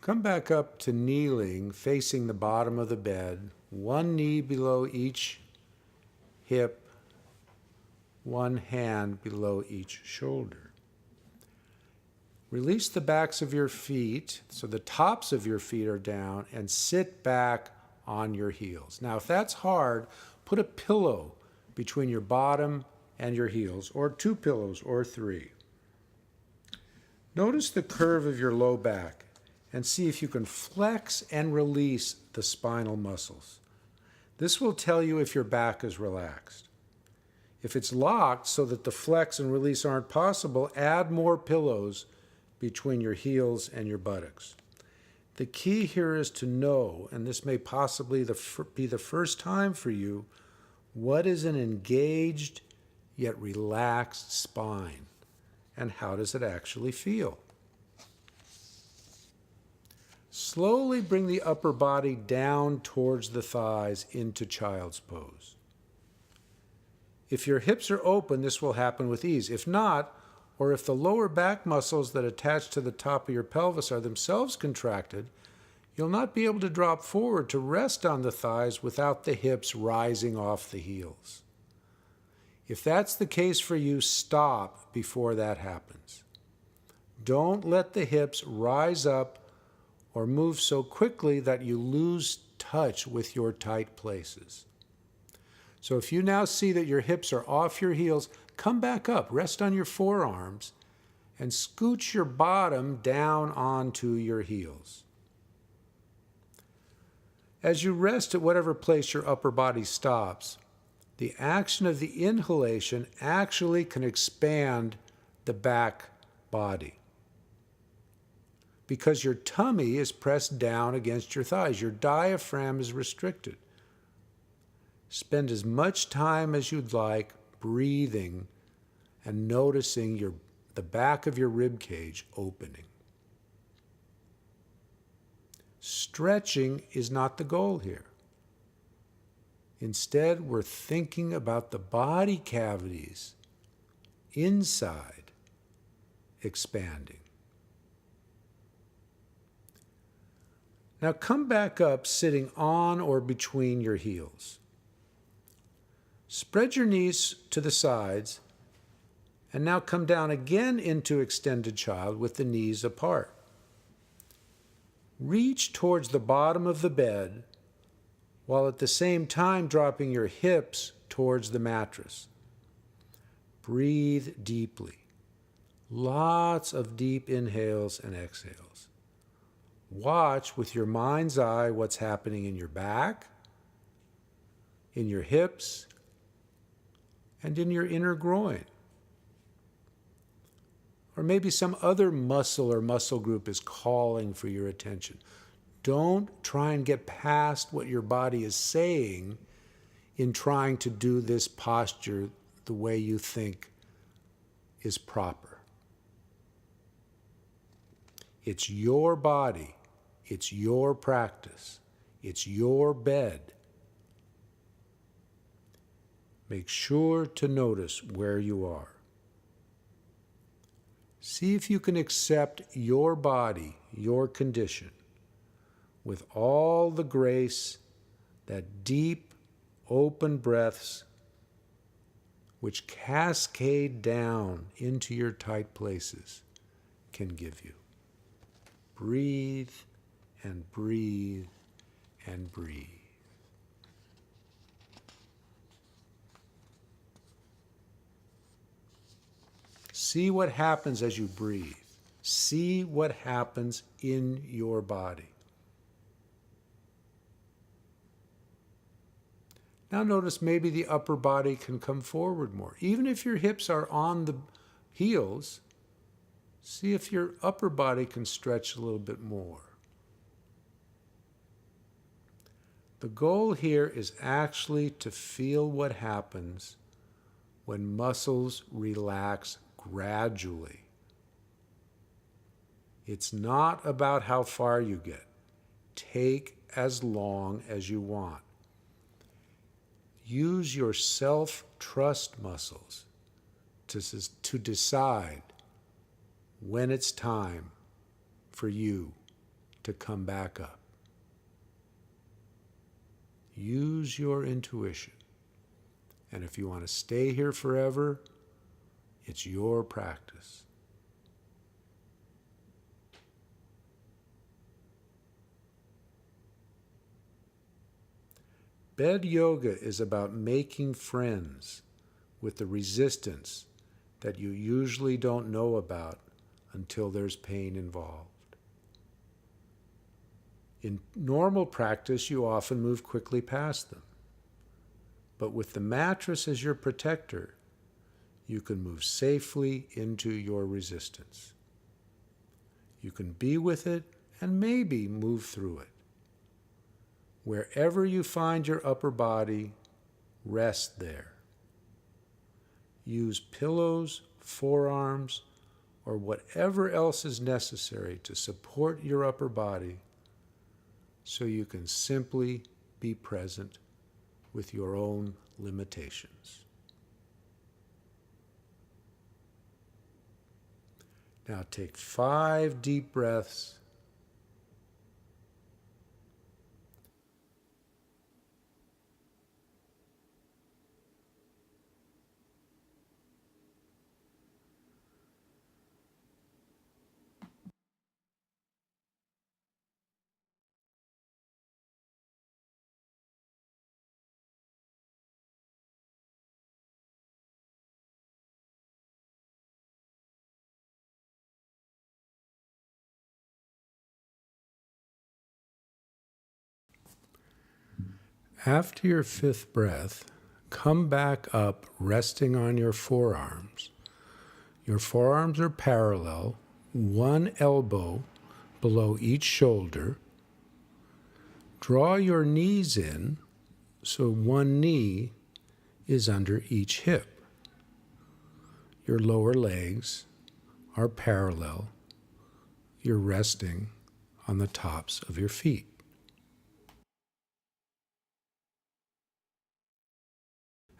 Come back up to kneeling, facing the bottom of the bed, one knee below each hip, one hand below each shoulder. Release the backs of your feet so the tops of your feet are down and sit back on your heels. Now, if that's hard, put a pillow between your bottom and your heels, or 2 pillows or 3. Notice the curve of your low back and see if you can flex and release the spinal muscles. This will tell you if your back is relaxed. If it's locked so that the flex and release aren't possible, add more pillows between your heels and your buttocks. The key here is to know, and this may possibly be the first time for you, what is an engaged yet relaxed spine, and how does it actually feel? Slowly bring the upper body down towards the thighs into child's pose. If your hips are open, this will happen with ease. If not, or if the lower back muscles that attach to the top of your pelvis are themselves contracted, you'll not be able to drop forward to rest on the thighs without the hips rising off the heels. If that's the case for you, stop before that happens. Don't let the hips rise up or move so quickly that you lose touch with your tight places. So if you now see that your hips are off your heels, come back up, rest on your forearms, and scooch your bottom down onto your heels. As you rest at whatever place your upper body stops, the action of the inhalation actually can expand the back body, because your tummy is pressed down against your thighs. Your diaphragm is restricted. Spend as much time as you'd like breathing and noticing the back of your rib cage opening. Stretching is not the goal here. Instead, we're thinking about the body cavities inside expanding. Now come back up sitting on or between your heels. Spread your knees to the sides, and now come down again into extended child with the knees apart. Reach towards the bottom of the bed while at the same time dropping your hips towards the mattress. Breathe deeply. Lots of deep inhales and exhales. Watch with your mind's eye what's happening in your back, in your hips, and in your inner groin. Or maybe some other muscle or muscle group is calling for your attention. Don't try and get past what your body is saying in trying to do this posture the way you think is proper. It's your body. It's your practice. It's your bed. Make sure to notice where you are. See if you can accept your body, your condition, with all the grace that deep, open breaths which cascade down into your tight places can give you. Breathe and breathe and breathe. See what happens as you breathe. See what happens in your body. Now notice maybe the upper body can come forward more. Even if your hips are on the heels, see if your upper body can stretch a little bit more. The goal here is actually to feel what happens when muscles relax gradually. It's not about how far you get. Take as long as you want. Use your self-trust muscles to decide when it's time for you to come back up. Use your intuition. And if you want to stay here forever, it's your practice. Bed yoga is about making friends with the resistance that you usually don't know about until there's pain involved. In normal practice, you often move quickly past them. But with the mattress as your protector, you can move safely into your resistance. You can be with it and maybe move through it. Wherever you find your upper body, rest there. Use pillows, forearms, or whatever else is necessary to support your upper body so you can simply be present with your own limitations. Now take 5 deep breaths. After your 5th breath, come back up resting on your forearms. Your forearms are parallel, one elbow below each shoulder. Draw your knees in so one knee is under each hip. Your lower legs are parallel. You're resting on the tops of your feet.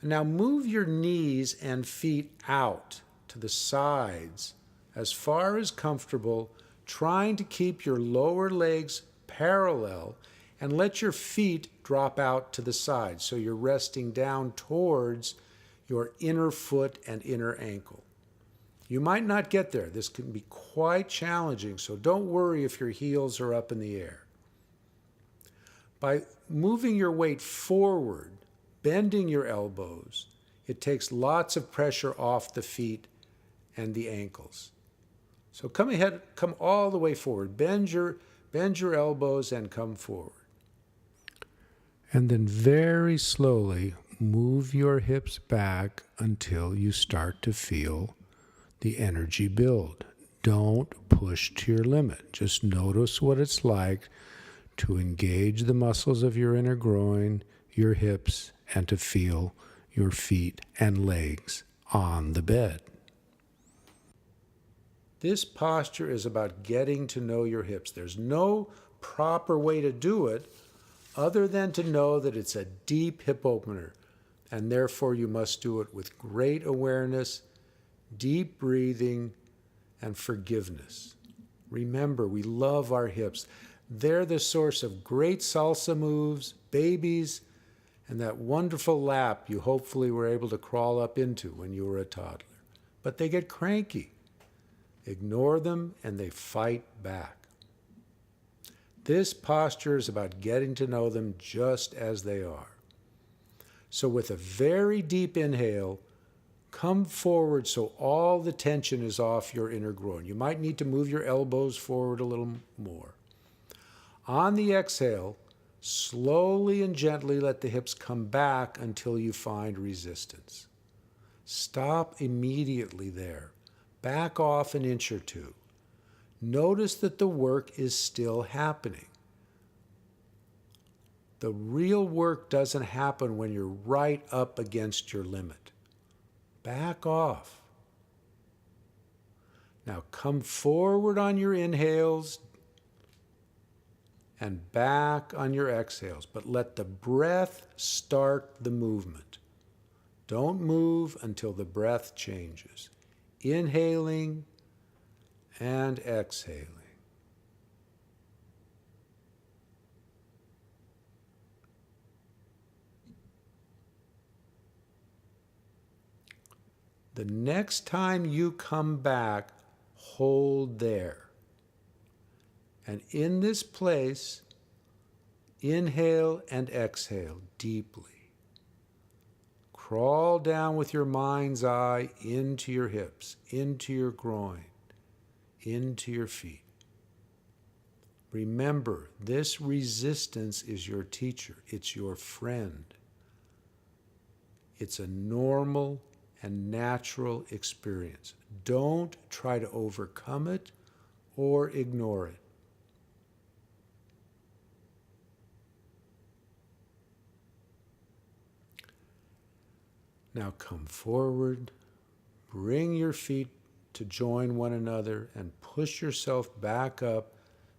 Now move your knees and feet out to the sides as far as comfortable, trying to keep your lower legs parallel and let your feet drop out to the side so you're resting down towards your inner foot and inner ankle. You might not get there. This can be quite challenging, so don't worry if your heels are up in the air. By moving your weight forward, bending your elbows, it takes lots of pressure off the feet and the ankles. So come all the way forward. Bend your elbows and come forward. And then very slowly move your hips back until you start to feel the energy build. Don't push to your limit. Just notice what it's like to engage the muscles of your inner groin, your hips, and to feel your feet and legs on the bed. This posture is about getting to know your hips. There's no proper way to do it other than to know that it's a deep hip opener, and therefore you must do it with great awareness, deep breathing, and forgiveness. Remember, we love our hips. They're the source of great salsa moves, babies, and that wonderful lap you hopefully were able to crawl up into when you were a toddler. But they get cranky. Ignore them and they fight back. This posture is about getting to know them just as they are. So with a very deep inhale, come forward so all the tension is off your inner groin. You might need to move your elbows forward a little more. On the exhale, slowly and gently let the hips come back until you find resistance. Stop immediately there. Back off an inch or two. Notice that the work is still happening. The real work doesn't happen when you're right up against your limit. Back off. Now come forward on your inhales and back on your exhales, but let the breath start the movement. Don't move until the breath changes. Inhaling and exhaling. The next time you come back, hold there. And in this place, inhale and exhale deeply. Crawl down with your mind's eye into your hips, into your groin, into your feet. Remember, this resistance is your teacher. It's your friend. It's a normal and natural experience. Don't try to overcome it or ignore it. Now come forward, bring your feet to join one another, and push yourself back up,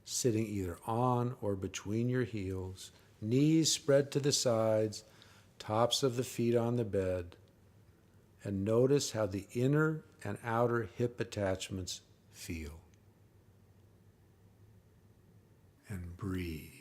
sitting either on or between your heels, knees spread to the sides, tops of the feet on the bed, and notice how the inner and outer hip attachments feel. And breathe.